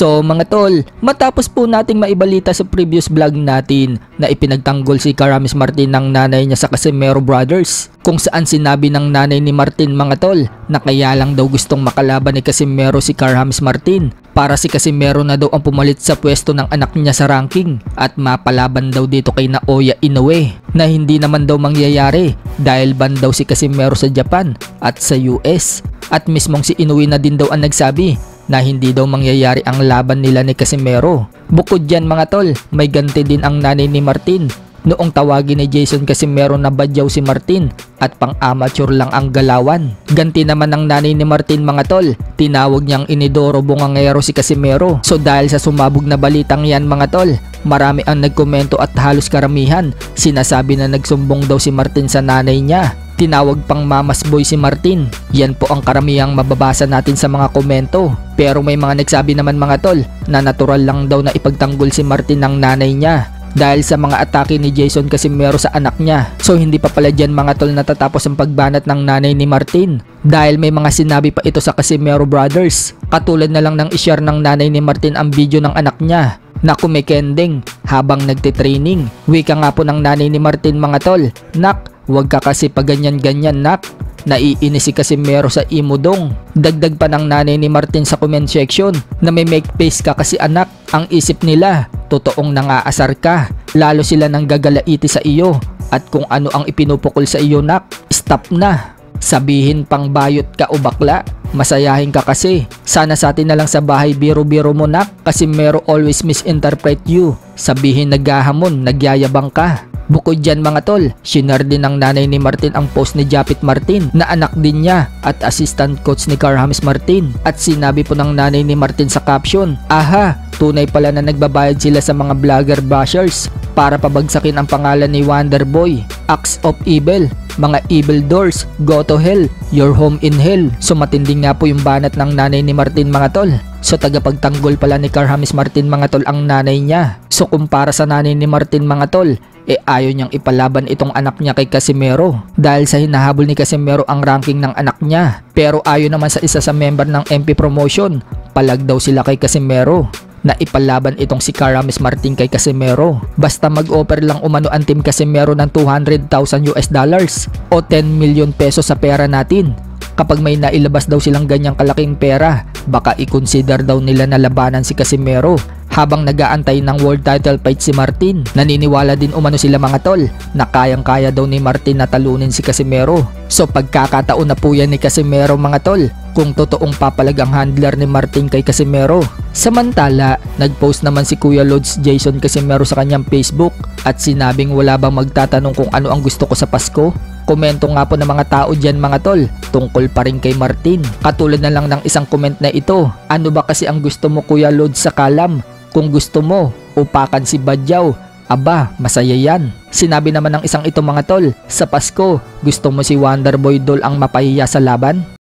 So mga tol, matapos po nating maibalita sa previous vlog natin na ipinagtanggol si Karamis Martin ng nanay niya sa Casimero Brothers, kung saan sinabi ng nanay ni Martin mga tol na kaya lang daw gustong makalaban ni Casimero si Karamis Martin para si Casimero na daw ang pumalit sa pwesto ng anak niya sa ranking at mapalaban daw dito kay Naoya Inoue, na hindi naman daw mangyayari dahil ban daw si Casimero sa Japan at sa US, at mismong si Inoue na din daw ang nagsabi na hindi daw mangyayari ang laban nila ni Casimero. Bukod dyan mga tol, may ganti din ang nanay ni Martin noong tawagin ni Jason Casimero na badyaw si Martin at pang-amateur lang ang galawan. Ganti naman ng nanay ni Martin mga tol, tinawag niyang inidoro bungangero si Casimero. So dahil sa sumabog na balitang yan mga tol, marami ang nagkomento at halos karamihan sinasabi na nagsumbong daw si Martin sa nanay niya. Tinawag pang mamas boy si Martin. Yan po ang karamihang mababasa natin sa mga komento. Pero may mga nagsabi naman mga tol na natural lang daw na ipagtanggol si Martin ng nanay niya dahil sa mga atake ni Jason Casimero sa anak niya. So hindi pa pala dyan mga tol natatapos ang pagbanat ng nanay ni Martin, dahil may mga sinabi pa ito sa Casimero Brothers. Katulad na lang ng ishare ng nanay ni Martin ang video ng anak niya na kumikending habang nagtitraining. Wika nga po ng nanay ni Martin mga tol, "Nak, huwag ka kasi paganyan-ganyan nak. Naiinis si Casimero sa imodong." Dagdag pa ng nanay ni Martin sa comment section na may make face ka kasi anak. Ang isip nila, totoong nangaasar ka. Lalo sila nang gagalaiti sa iyo at kung ano ang ipinupukol sa iyo nak. Stop na. Sabihin pang bayot ka o bakla. Masayahin ka kasi. Sana sa atin na lang sa bahay biro-biro mo nak. Casimero always misinterpret you. Sabihin naghahamon, nagyayabang ka. Bukod dyan mga tol, shinare din ng nanay ni Martin ang post ni Japit Martin na anak din niya at assistant coach ni Karamis Martin. At sinabi po ng nanay ni Martin sa caption, "Aha, tunay pala na nagbabayad sila sa mga vlogger bashers para pabagsakin ang pangalan ni Wonderboy. Acts of evil, mga evil doors, go to hell, your home in hell." So matinding nga po yung banat ng nanay ni Martin mga tol. So tagapagtanggol pala ni Karamis Martin mga tol ang nanay niya. So kumpara sa nanay ni Martin mga tol, ayaw niyang ipalaban itong anak niya kay Casimero dahil sa hinahabol ni Casimero ang ranking ng anak niya. Pero ayon naman sa isa sa member ng MP Promotion, palag daw sila kay Casimero na ipalaban itong si Karamis Martin kay Casimero. Basta mag-offer lang umano ang team Casimero ng $200,000 o 10 million pesos sa pera natin. Kapag may nailabas daw silang ganyang kalaking pera, baka i-consider daw nila na labanan si Casimero habang nag-aantay ng world title fight si Martin. Naniniwala din umano sila mga tol na kayang-kaya daw ni Martin na talunin si Casimero. So pagkakataon na po yan ni Casimero mga tol kung totoong papalag ang handler ni Martin kay Casimero. Samantala, nag-post naman si Kuya Lods Jason Casimero sa kanyang Facebook at sinabing wala bang magtatanong kung ano ang gusto ko sa Pasko. Komento nga po ng mga tao dyan mga tol tungkol pa rin kay Martin. Katulad na lang ng isang comment na ito, "Ano ba kasi ang gusto mo Kuya Lods sa kalam? Kung gusto mo, upakan si Badyaw. Aba, masaya yan." Sinabi naman ng isang ito mga tol, "Sa Pasko, gusto mo si Wonderboy Doll ang mapahiya sa laban?"